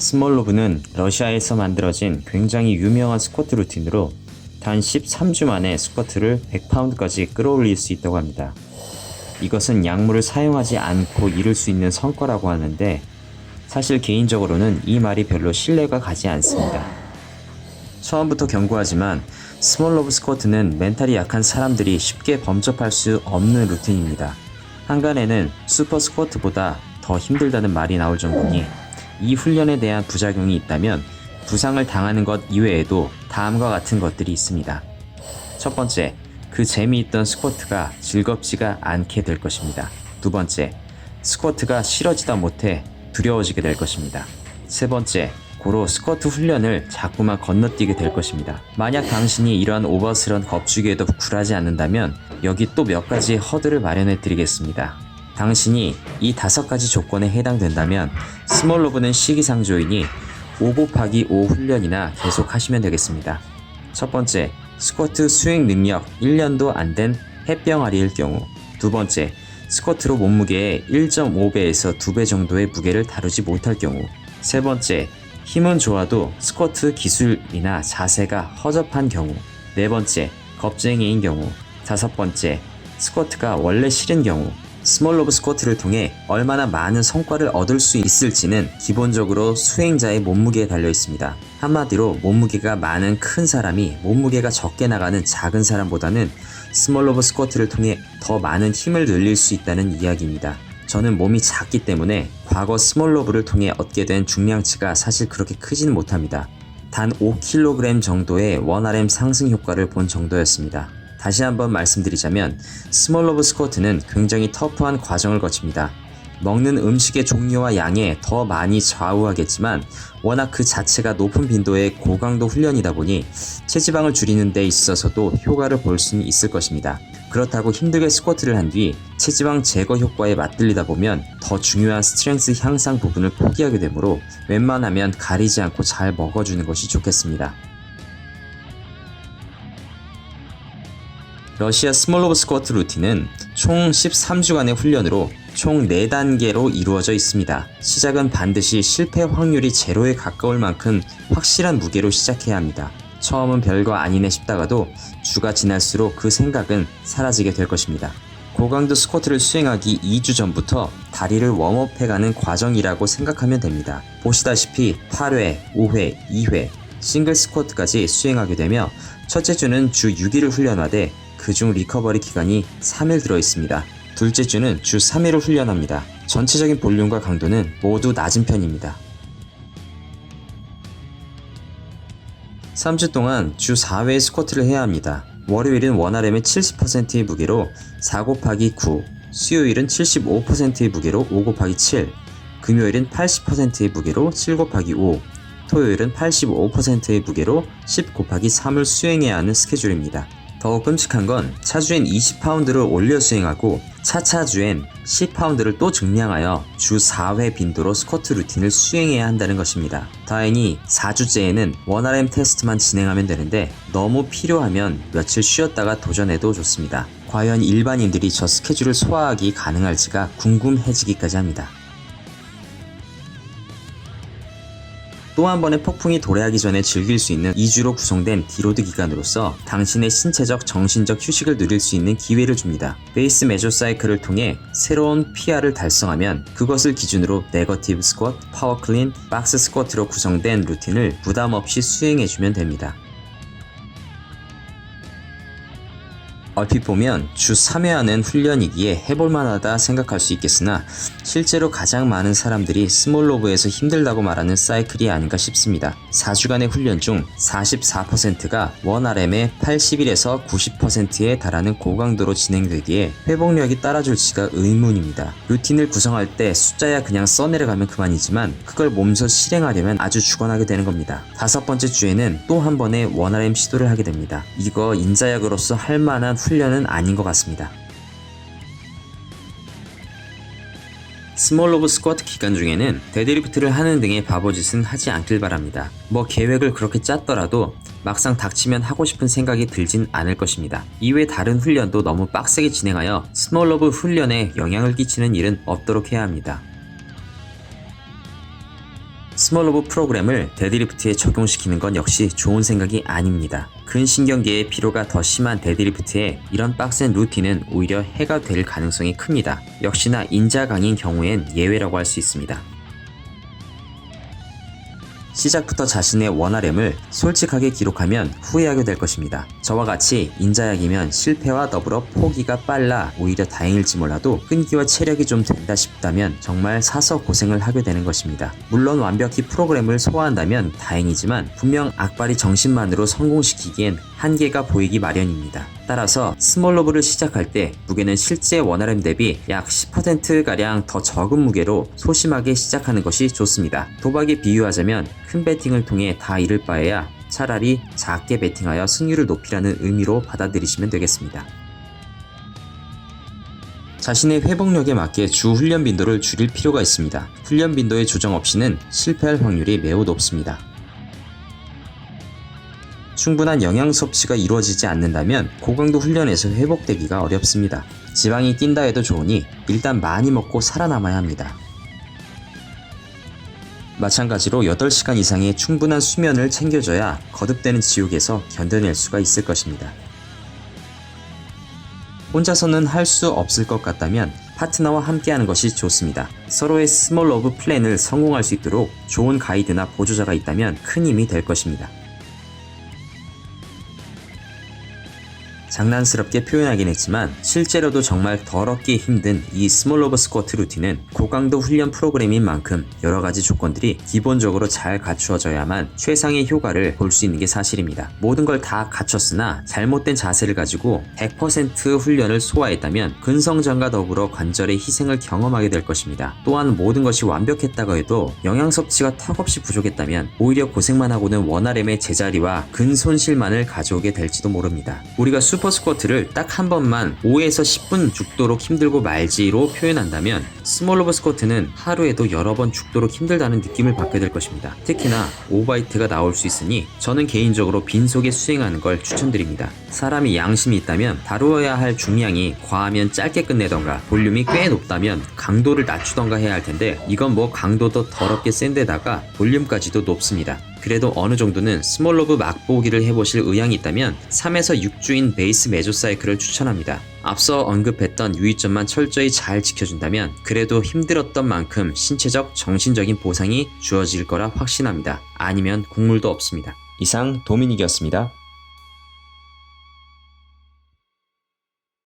스몰로브는 러시아에서 만들어진 굉장히 유명한 스쿼트 루틴으로 단 13주 만에 스쿼트를 100파운드까지 끌어올릴 수 있다고 합니다. 이것은 약물을 사용하지 않고 이룰 수 있는 성과라고 하는데 사실 개인적으로는 이 말이 별로 신뢰가 가지 않습니다. 처음부터 경고하지만 스몰로브 스쿼트는 멘탈이 약한 사람들이 쉽게 범접할 수 없는 루틴입니다. 한간에는 슈퍼 스쿼트보다 더 힘들다는 말이 나올 정도니 이 훈련에 대한 부작용이 있다면 부상을 당하는 것 이외에도 다음과 같은 것들이 있습니다. 첫 번째, 그 재미있던 스쿼트가 즐겁지가 않게 될 것입니다. 두 번째, 스쿼트가 싫어지다 못해 두려워지게 될 것입니다. 세 번째, 고로 스쿼트 훈련을 자꾸만 건너뛰게 될 것입니다. 만약 당신이 이러한 오버스런 겁주기에도 굴하지 않는다면 여기 또 몇 가지 허들을 마련해 드리겠습니다. 당신이 이 5가지 조건에 해당된다면 스몰로브는 시기상조이니 5×5 훈련이나 계속 하시면 되겠습니다. 첫 번째, 스쿼트 수행 능력 1년도 안 된 햇병아리일 경우. 두 번째, 스쿼트로 몸무게의 1.5배에서 2배 정도의 무게를 다루지 못할 경우. 세 번째, 힘은 좋아도 스쿼트 기술이나 자세가 허접한 경우. 네 번째, 겁쟁이인 경우. 다섯 번째, 스쿼트가 원래 싫은 경우. 스몰로브 스쿼트를 통해 얼마나 많은 성과를 얻을 수 있을지는 기본적으로 수행자의 몸무게에 달려 있습니다. 한마디로 몸무게가 많은 큰 사람이 몸무게가 적게 나가는 작은 사람보다는 스몰로브 스쿼트를 통해 더 많은 힘을 늘릴 수 있다는 이야기입니다. 저는 몸이 작기 때문에 과거 스몰로브를 통해 얻게 된 중량치가 사실 그렇게 크지는 못합니다. 단 5kg 정도의 1RM 상승 효과를 본 정도였습니다. 다시 한번 말씀드리자면 스몰로브 스쿼트는 굉장히 터프한 과정을 거칩니다. 먹는 음식의 종류와 양에 더 많이 좌우하겠지만 워낙 그 자체가 높은 빈도의 고강도 훈련이다 보니 체지방을 줄이는 데 있어서도 효과를 볼 수는 있을 것입니다. 그렇다고 힘들게 스쿼트를 한 뒤 체지방 제거 효과에 맞들리다 보면 더 중요한 스트렝스 향상 부분을 포기하게 되므로 웬만하면 가리지 않고 잘 먹어주는 것이 좋겠습니다. 러시아 스몰로브 스쿼트 루틴은 총 13주간의 훈련으로 총 4단계로 이루어져 있습니다. 시작은 반드시 실패 확률이 제로에 가까울 만큼 확실한 무게로 시작해야 합니다. 처음은 별거 아니네 싶다가도 주가 지날수록 그 생각은 사라지게 될 것입니다. 고강도 스쿼트를 수행하기 2주 전부터 다리를 웜업해가는 과정이라고 생각하면 됩니다. 보시다시피 8회, 5회, 2회, 싱글 스쿼트까지 수행하게 되며 첫째 주는 주 6일을 훈련하되 그중 리커버리 기간이 3일 들어있습니다. 둘째 주는 주 3일을 훈련합니다. 전체적인 볼륨과 강도는 모두 낮은 편입니다. 3주 동안 주 4회의 스쿼트를 해야 합니다. 월요일은 1RM의 70%의 무게로 4×9, 수요일은 75%의 무게로 5×7, 금요일은 80%의 무게로 7×5, 토요일은 85%의 무게로 10×3을 수행해야 하는 스케줄입니다. 더욱 끔찍한 건 차주엔 20파운드를 올려 수행하고 차차주엔 10파운드를 또 증량하여 주 4회 빈도로 스쿼트 루틴을 수행해야 한다는 것입니다. 다행히 4주째에는 1RM 테스트만 진행하면 되는데 너무 필요하면 며칠 쉬었다가 도전해도 좋습니다. 과연 일반인들이 저 스케줄을 소화하기 가능할지가 궁금해지기까지 합니다. 또 한 번의 폭풍이 도래하기 전에 즐길 수 있는 2주로 구성된 디로드 기간으로서 당신의 신체적, 정신적 휴식을 누릴 수 있는 기회를 줍니다. 베이스 메저 사이클을 통해 새로운 PR을 달성하면 그것을 기준으로 네거티브 스쿼트, 파워 클린, 박스 스쿼트로 구성된 루틴을 부담 없이 수행해주면 됩니다. 얼핏 보면 주 3회 하는 훈련이기에 해볼만하다 생각할 수 있겠으나 실제로 가장 많은 사람들이 스몰로브에서 힘들다고 말하는 사이클이 아닌가 싶습니다. 4주간의 훈련 중 44%가 1RM의 80일에서 90%에 달하는 고강도로 진행되기에 회복력이 따라줄지가 의문입니다. 루틴을 구성할 때 숫자야 그냥 써내려가면 그만이지만 그걸 몸소 실행하려면 아주 죽어나게 되는 겁니다. 5번째 주에는 또 한 번의 1RM 시도를 하게 됩니다. 이거 인자약으로서 할 만한 훈련은 아닌 것 같습니다. 스몰로브 스쿼트 기간 중에는 데드리프트를 하는 등의 바보짓은 하지 않길 바랍니다. 계획을 그렇게 짰더라도 막상 닥치면 하고 싶은 생각이 들진 않을 것입니다. 이외 다른 훈련도 너무 빡세게 진행하여 스몰로브 훈련에 영향을 끼치는 일은 없도록 해야 합니다. 스몰로브 프로그램을 데드리프트에 적용시키는 건 역시 좋은 생각이 아닙니다. 근신경계의 피로가 더 심한 데드리프트에 이런 빡센 루틴은 오히려 해가 될 가능성이 큽니다. 역시나 인자 강인 경우엔 예외라고 할 수 있습니다. 시작부터 자신의 원RM을 솔직하게 기록하면 후회하게 될 것입니다. 저와 같이 인자약이면 실패와 더불어 포기가 빨라 오히려 다행일지 몰라도 끈기와 체력이 좀 된다 싶다면 정말 사서 고생을 하게 되는 것입니다. 물론 완벽히 프로그램을 소화한다면 다행이지만 분명 악바리 정신만으로 성공시키기엔 한계가 보이기 마련입니다. 따라서 스몰로브를 시작할 때 무게는 실제 원RM 대비 약 10%가량 더 적은 무게로 소심하게 시작하는 것이 좋습니다. 도박에 비유하자면 큰 베팅을 통해 다 잃을 바에야 차라리 작게 베팅하여 승률을 높이라는 의미로 받아들이시면 되겠습니다. 자신의 회복력에 맞게 주 훈련 빈도를 줄일 필요가 있습니다. 훈련 빈도의 조정 없이는 실패할 확률이 매우 높습니다. 충분한 영양 섭취가 이루어지지 않는다면 고강도 훈련에서 회복되기가 어렵습니다. 지방이 낀다 해도 좋으니 일단 많이 먹고 살아남아야 합니다. 마찬가지로 8시간 이상의 충분한 수면을 챙겨줘야 거듭되는 지옥에서 견뎌낼 수가 있을 것입니다. 혼자서는 할 수 없을 것 같다면 파트너와 함께하는 것이 좋습니다. 서로의 스몰로브 플랜을 성공할 수 있도록 좋은 가이드나 보조자가 있다면 큰 힘이 될 것입니다. 장난스럽게 표현하긴 했지만 실제로도 정말 더럽게 힘든 이 스몰로브 스쿼트 루틴은 고강도 훈련 프로그램인 만큼 여러가지 조건들이 기본적으로 잘 갖추어져야만 최상의 효과를 볼 수 있는 게 사실입니다. 모든 걸 다 갖췄으나 잘못된 자세를 가지고 100% 훈련을 소화했다면 근성장과 더불어 관절의 희생을 경험하게 될 것입니다. 또한 모든 것이 완벽했다고 해도 영양 섭취가 턱없이 부족했다면 오히려 고생만 하고는 원RM의 제자리와 근손실만을 가져오게 될지도 모릅니다. 우리가 슈퍼스쿼트를 딱 한 번만 5에서 10분 죽도록 힘들고 말지로 표현한다면 스몰로브 스쿼트는 하루에도 여러 번 죽도록 힘들다는 느낌을 받게 될 것입니다. 특히나 오버히트가 나올 수 있으니 저는 개인적으로 빈속에 수행하는 걸 추천드립니다. 사람이 양심이 있다면 다루어야 할 중량이 과하면 짧게 끝내던가 볼륨이 꽤 높다면 강도를 낮추던가 해야 할 텐데 이건 뭐 강도도 더럽게 센 데다가 볼륨까지도 높습니다. 그래도 어느 정도는 스몰로브 맛보기를 해보실 의향이 있다면 3에서 6주인 베이스 메조사이클을 추천합니다. 앞서 언급했던 유의점만 철저히 잘 지켜준다면 그래도 힘들었던 만큼 신체적, 정신적인 보상이 주어질 거라 확신합니다. 아니면 국물도 없습니다. 이상 도미닉이었습니다.